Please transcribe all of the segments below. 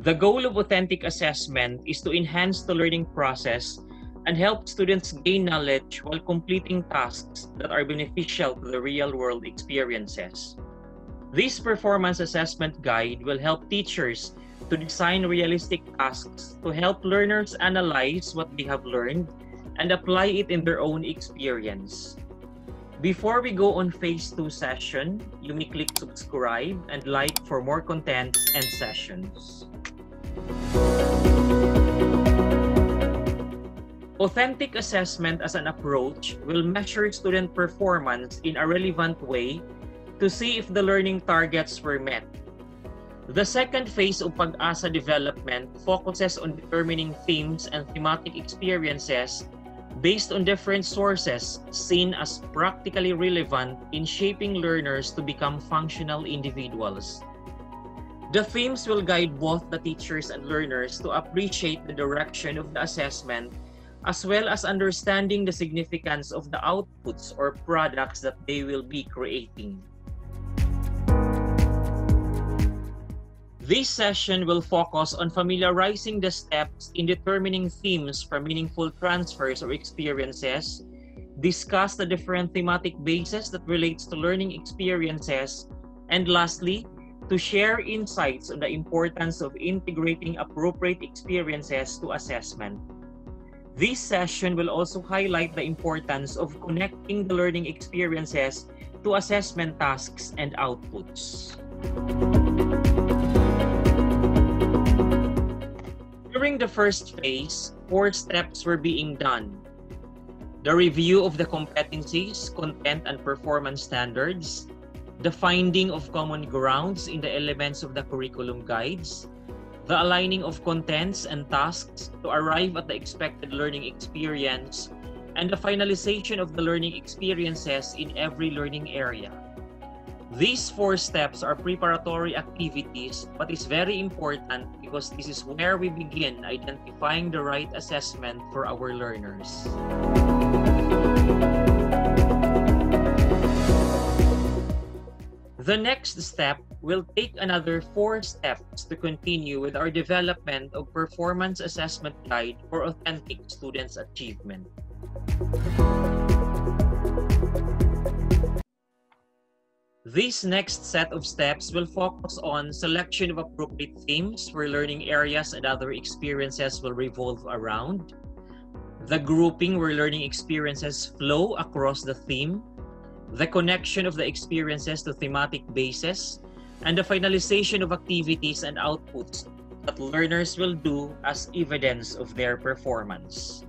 The goal of authentic assessment is to enhance the learning process and help students gain knowledge while completing tasks that are beneficial to the real-world experiences. This performance assessment guide will help teachers to design realistic tasks to help learners analyze what they have learned and apply it in their own experience. Before we go on Phase 2 session, you may click subscribe and like for more contents and sessions. Authentic assessment as an approach will measure student performance in a relevant way to see if the learning targets were met. The second phase of Pag-asa development focuses on determining themes and thematic experiences based on different sources seen as practically relevant in shaping learners to become functional individuals. The themes will guide both the teachers and learners to appreciate the direction of the assessment as well as understanding the significance of the outputs or products that they will be creating. This session will focus on familiarizing the steps in determining themes for meaningful transfers or experiences, discuss the different thematic bases that relates to learning experiences, and lastly, to share insights on the importance of integrating appropriate experiences to assessment. This session will also highlight the importance of connecting the learning experiences to assessment tasks and outputs. During the first phase, 4 steps were being done. The review of the competencies, content, and performance standards, the finding of common grounds in the elements of the curriculum guides, the aligning of contents and tasks to arrive at the expected learning experience, and the finalization of the learning experiences in every learning area. These 4 steps are preparatory activities, but it's very important because this is where we begin identifying the right assessment for our learners. The next step will take another 4 steps to continue with our development of performance assessment guide for authentic students' achievement. This next set of steps will focus on selection of appropriate themes where learning areas and other experiences will revolve around, the grouping where learning experiences flow across the theme, the connection of the experiences to thematic bases, and the finalization of activities and outputs that learners will do as evidence of their performance.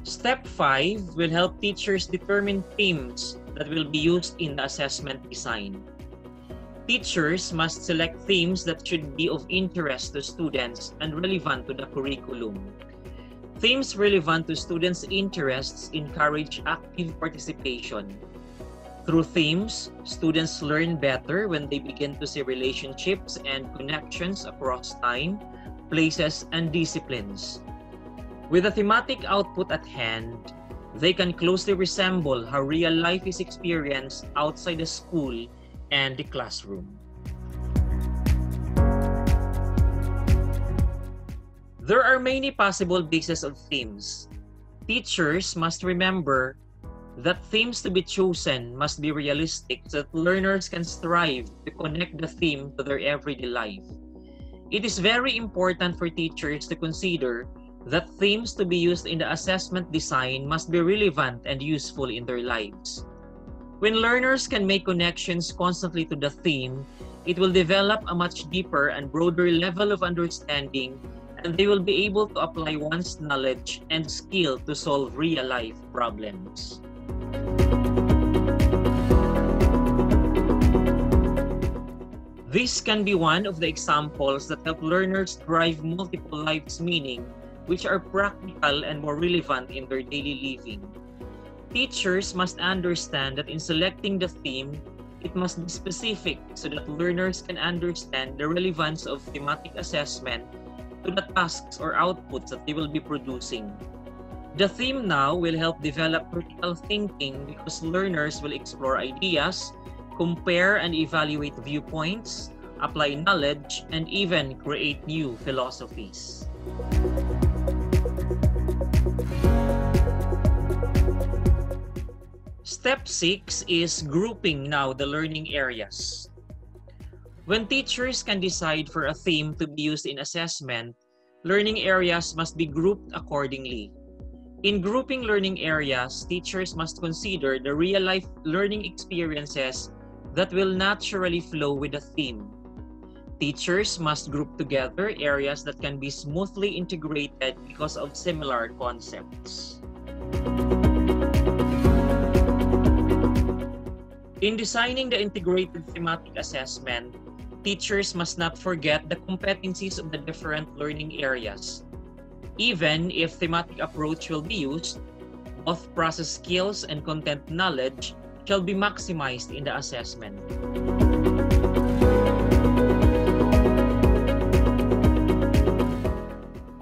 Step 5 will help teachers determine themes that will be used in the assessment design. Teachers must select themes that should be of interest to students and relevant to the curriculum. Themes relevant to students' interests encourage active participation. Through themes, students learn better when they begin to see relationships and connections across time, places, and disciplines. With a thematic output at hand, they can closely resemble how real life is experienced outside the school and the classroom. There are many possible bases of themes. Teachers must remember that themes to be chosen must be realistic so that learners can strive to connect the theme to their everyday life. It is very important for teachers to consider that themes to be used in the assessment design must be relevant and useful in their lives. When learners can make connections constantly to the theme, it will develop a much deeper and broader level of understanding, and they will be able to apply one's knowledge and skill to solve real-life problems. This can be one of the examples that help learners drive multiple lives' meaning, which are practical and more relevant in their daily living. Teachers must understand that in selecting the theme, it must be specific so that learners can understand the relevance of thematic assessment to the tasks or outputs that they will be producing. The theme now will help develop critical thinking because learners will explore ideas, compare and evaluate viewpoints, apply knowledge, and even create new philosophies. Step 6 is grouping now the learning areas. When teachers can decide for a theme to be used in assessment, learning areas must be grouped accordingly. In grouping learning areas, teachers must consider the real-life learning experiences that will naturally flow with the theme. Teachers must group together areas that can be smoothly integrated because of similar concepts. In designing the integrated thematic assessment, teachers must not forget the competencies of the different learning areas. Even if thematic approach will be used, both process skills and content knowledge shall be maximized in the assessment.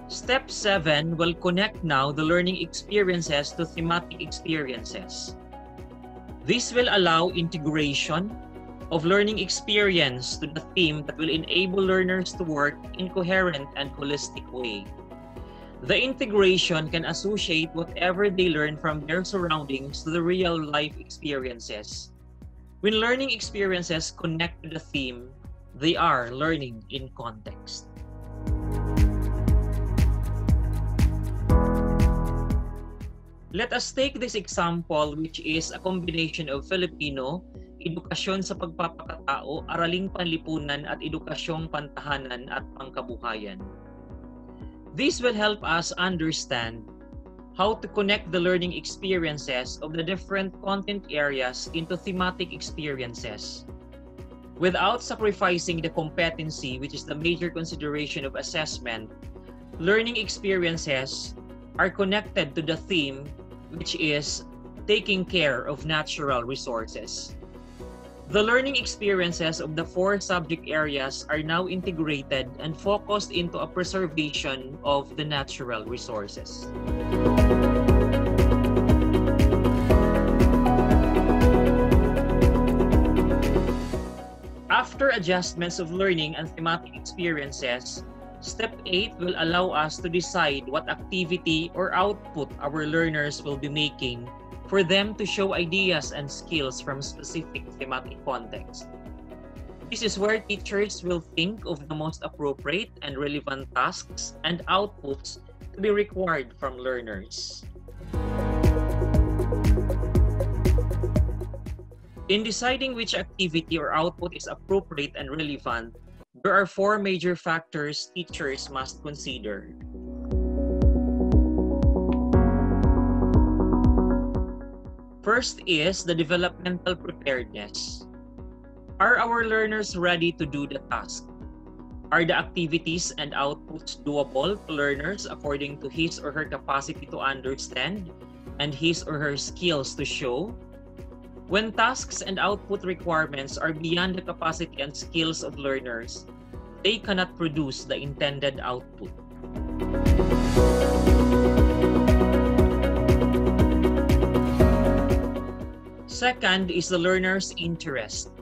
Step 7 will connect now the learning experiences to thematic experiences. This will allow integration of learning experience to the theme that will enable learners to work in coherent and holistic way. The integration can associate whatever they learn from their surroundings to the real-life experiences. When learning experiences connect to the theme, they are learning in context. Let us take this example, which is a combination of Filipino, edukasyon sa pagpapakatao, araling panlipunan at edukasyong pantahanan at pangkabuhayan. This will help us understand how to connect the learning experiences of the different content areas into thematic experiences without sacrificing the competency, which is the major consideration of assessment. Learning experiences are connected to the theme, which is taking care of natural resources. The learning experiences of the 4 subject areas are now integrated and focused into a preservation of the natural resources. After adjustments of learning and thematic experiences, Step 8 will allow us to decide what activity or output our learners will be making for them to show ideas and skills from specific thematic context. This is where teachers will think of the most appropriate and relevant tasks and outputs to be required from learners. In deciding which activity or output is appropriate and relevant, there are 4 major factors teachers must consider. First is the developmental preparedness. Are our learners ready to do the task? Are the activities and outputs doable to learners according to his or her capacity to understand and his or her skills to show? When tasks and output requirements are beyond the capacity and skills of learners, they cannot produce the intended output. Second is the learner's interest.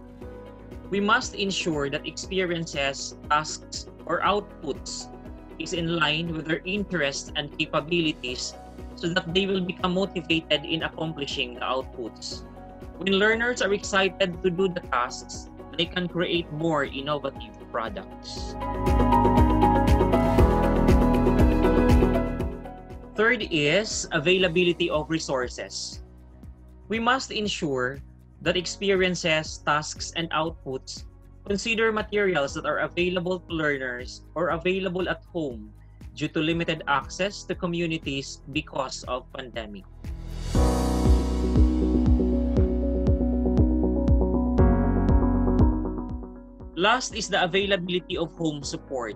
We must ensure that experiences, tasks, or outputs is in line with their interests and capabilities so that they will become motivated in accomplishing the outputs. When learners are excited to do the tasks, they can create more innovative products. Third is availability of resources. We must ensure that experiences, tasks, and outputs consider materials that are available to learners or available at home due to limited access to communities because of pandemic. Last is the availability of home support.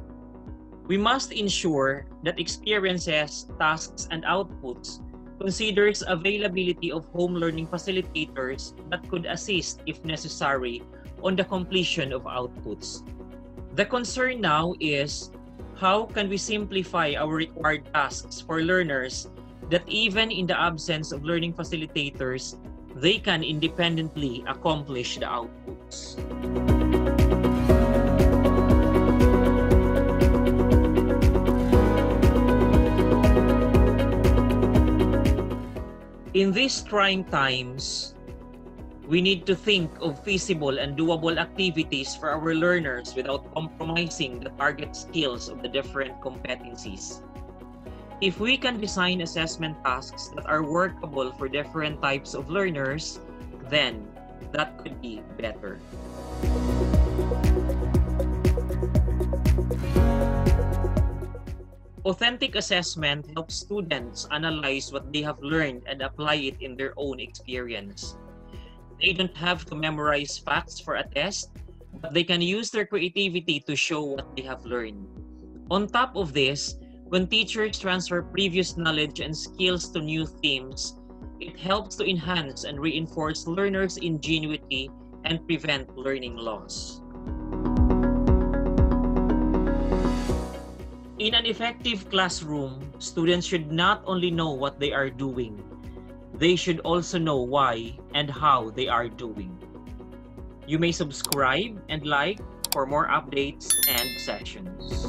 We must ensure that experiences, tasks, and outputs considers availability of home learning facilitators that could assist, if necessary, on the completion of outputs. The concern now is how can we simplify our required tasks for learners that even in the absence of learning facilitators, they can independently accomplish the outputs. In these trying times, we need to think of feasible and doable activities for our learners without compromising the target skills of the different competencies. If we can design assessment tasks that are workable for different types of learners, then that could be better. Authentic assessment helps students analyze what they have learned and apply it in their own experience. They don't have to memorize facts for a test, but they can use their creativity to show what they have learned. On top of this, when teachers transfer previous knowledge and skills to new themes, it helps to enhance and reinforce learners' ingenuity and prevent learning loss. In an effective classroom, students should not only know what they are doing, they should also know why and how they are doing. You may subscribe and like for more updates and sessions.